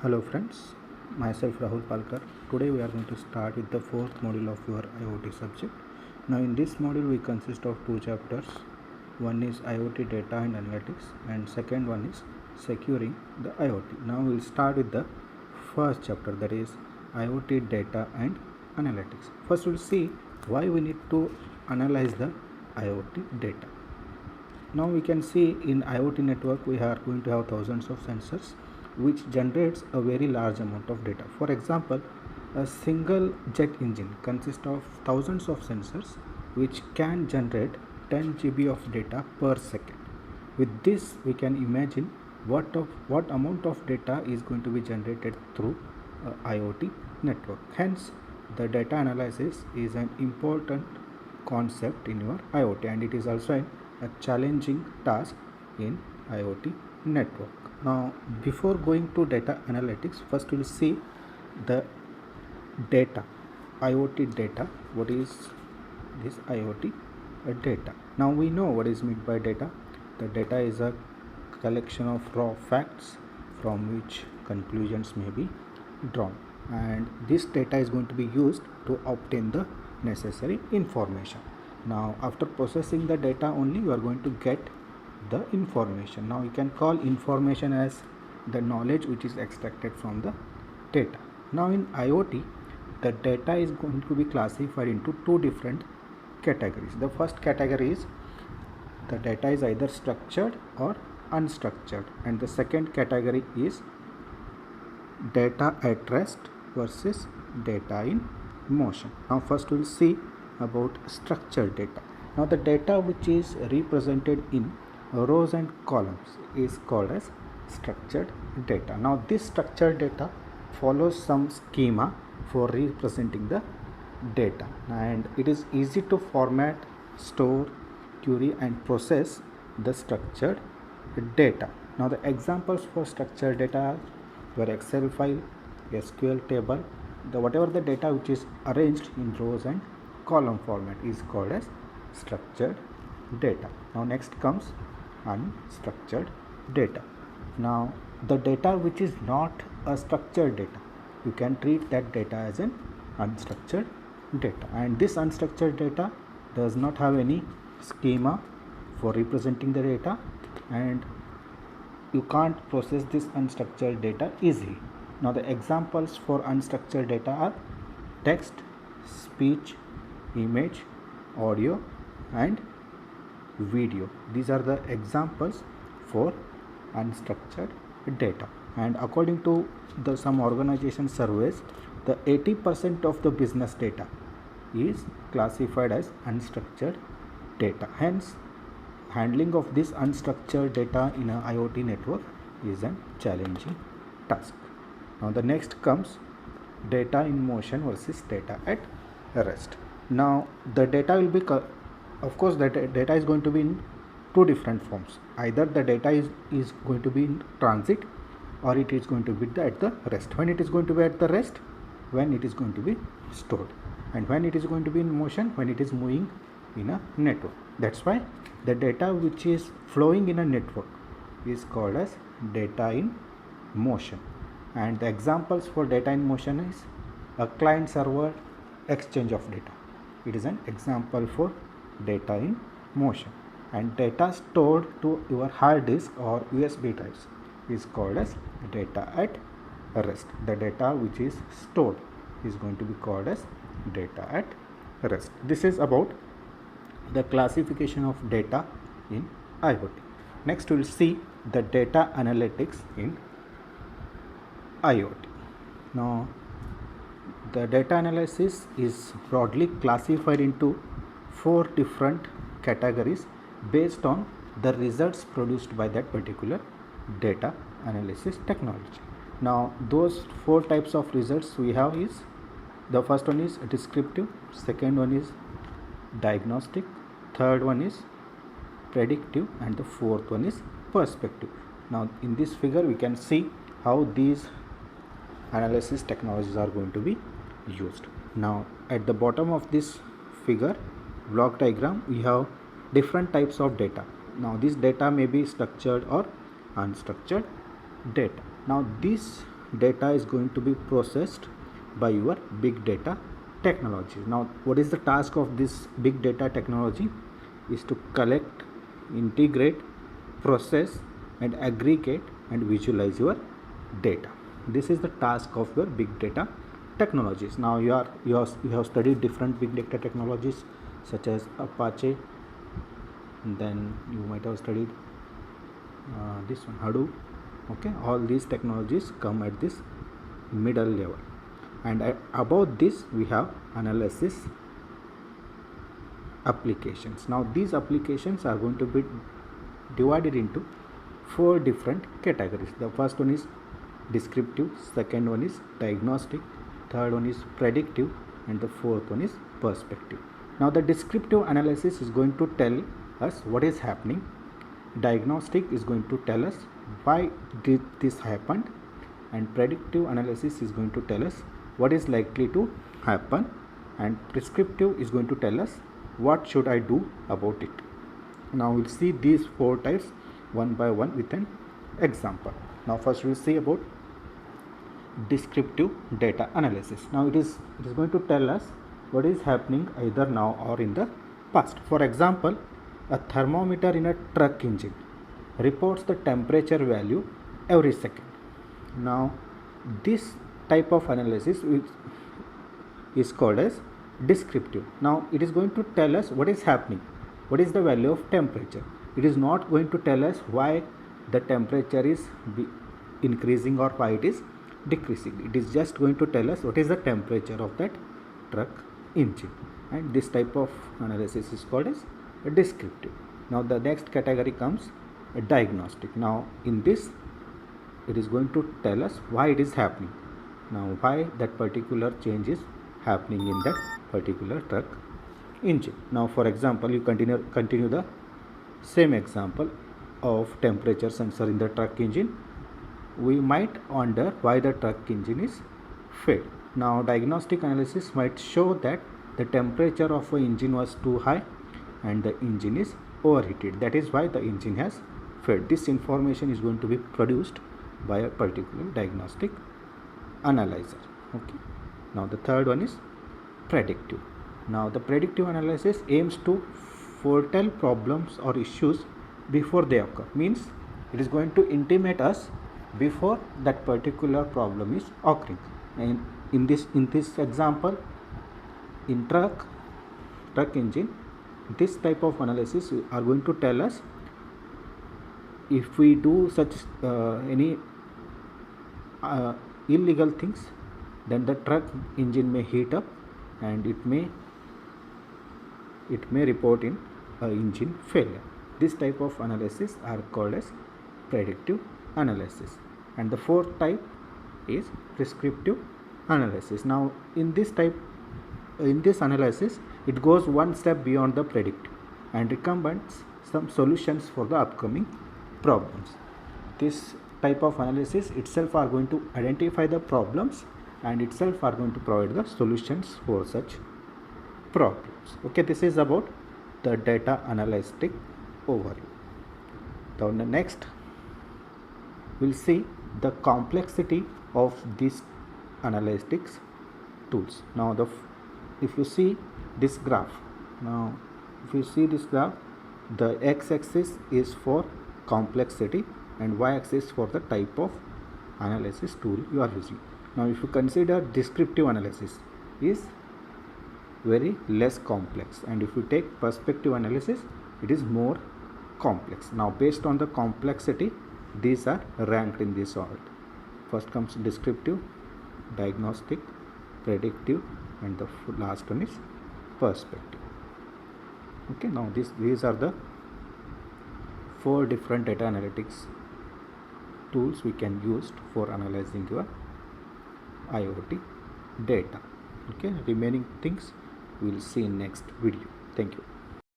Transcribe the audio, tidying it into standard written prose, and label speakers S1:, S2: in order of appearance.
S1: Hello friends, myself Rahul Palkar. Today we are going to start with the fourth module of your IoT subject. Now in this module we consist of two chapters. One is IoT data and analytics and second one is securing the IoT. Now we will start with the first chapter, that is IoT data and analytics. First we will see why we need to analyze the IoT data. Now we can see in IoT network we are going to have thousands of sensors which generates a very large amount of data. For example, a single jet engine consists of thousands of sensors which can generate 10 GB of data per second. With this we can imagine what amount of data is going to be generated through IoT network. Hence the data analysis is an important concept in your IoT, and it is also a challenging task in IoT network. Now before going to data analytics, first we will see the data, IoT data. What is this IoT data? Now we know what is meant by data. The data is a collection of raw facts from which conclusions may be drawn, and this data is going to be used to obtain the necessary information. Now after processing the data only you are going to get the information. Now you can call information as the knowledge which is extracted from the data. Now in IoT the data is going to be classified into two different categories. The first category is the data is either structured or unstructured, and the second category is data at rest versus data in motion. Now first we will see about structured data. Now the data which is represented in rows and columns is called as structured data. Now this structured data follows some schema for representing the data, and it is easy to format, store, query and process the structured data. Now the examples for structured data are your Excel file, SQL table, whatever the data which is arranged in rows and column format is called as structured data. Now next comes unstructured data. Now the data which is not a structured data, you can treat that data as an unstructured data, and this unstructured data does not have any schema for representing the data, and you can't process this unstructured data easily. Now the examples for unstructured data are text, speech, image, audio and video. These are the examples for unstructured data, and according to some organization surveys, the 80% of the business data is classified as unstructured data. Hence handling of this unstructured data in an IoT network is a challenging task. Now the next comes data in motion versus data at rest. Now the data will be of course the data is going to be in two different forms. Either the data is going to be in transit, or it is going to be at the rest. When it is going to be at the rest, when it is going to be stored, and when it is going to be in motion, when it is moving in a network. That's why the data which is flowing in a network is called as data in motion. And the examples for data in motion is a client server exchange of data. It is an example for data in motion. And data stored to your hard disk or USB drives is called as data at rest. The data which is stored is going to be called as data at rest. This is about the classification of data in IoT. Next we will see the data analytics in IoT. Now the data analysis is broadly classified into four different categories based on the results produced by that particular data analysis technology. Now those four types of results we have is, the first one is descriptive, second one is diagnostic, third one is predictive, and the fourth one is perspective. Now in this figure we can see how these analysis technologies are going to be used. Now at the bottom of this figure block diagram we have different types of data. Now this data may be structured or unstructured data. Now this data is going to be processed by your big data technology. Now what is the task of this big data technology? Is to collect, integrate, process and aggregate and visualize your data. This is the task of your big data technologies. Now you have studied different big data technologies such as Apache, and then you might have studied this one, Hadoop. Okay, all these technologies come at this middle level, and above this we have analysis applications. Now these applications are going to be divided into 4 different categories. The first one is descriptive, second one is diagnostic, third one is predictive, and the fourth one is perspective. Now the descriptive analysis is going to tell us what is happening, diagnostic is going to tell us why did this happened, and predictive analysis is going to tell us what is likely to happen, and prescriptive is going to tell us what should I do about it. Now we'll see these 4 types one by one with an example. Now first we'll see about descriptive data analysis. Now it is going to tell us what is happening either now or in the past. For example, a thermometer in a truck engine reports the temperature value every second. Now this type of analysis is called as descriptive. Now it is going to tell us what is happening, what is the value of temperature. It is not going to tell us why the temperature is increasing or why it is decreasing. It is just going to tell us what is the temperature of that truck engine, and this type of analysis is called as a descriptive. Now the next category comes a diagnostic. Now in this it is going to tell us why it is happening, now why that particular change is happening in that particular truck engine. Now for example, you continue the same example of temperature sensor in the truck engine. We might wonder why the truck engine is failed. Now diagnostic analysis might show that the temperature of an engine was too high and the engine is overheated, that is why the engine has failed. This information is going to be produced by a particular diagnostic analyzer. Okay. Now the third one is predictive. Now the predictive analysis aims to foretell problems or issues before they occur, means it is going to intimate us before that particular problem is occurring. And in this example, in truck engine, this type of analysis are going to tell us if we do such any illegal things, then the truck engine may heat up and it may report in engine failure. This type of analysis are called as predictive analysis. And the fourth type is prescriptive analysis. Now in this analysis, it goes one step beyond the predictive and recommends some solutions for the upcoming problems. This type of analysis itself are going to identify the problems and itself are going to provide the solutions for such problems. Okay, this is about the data analytic overview. Now the next we'll see the complexity of these analytics tools. Now if you see this graph, the x-axis is for complexity and y-axis for the type of analysis tool you are using. Now if you consider descriptive analysis is very less complex, and if you take perspective analysis, it is more complex. Now based on the complexity, these are ranked in this order. First comes descriptive, diagnostic, predictive, and the last one is perspective. Okay, now these are the 4 different data analytics tools we can use for analyzing your IoT data. Okay, remaining things we will see in next video. Thank you.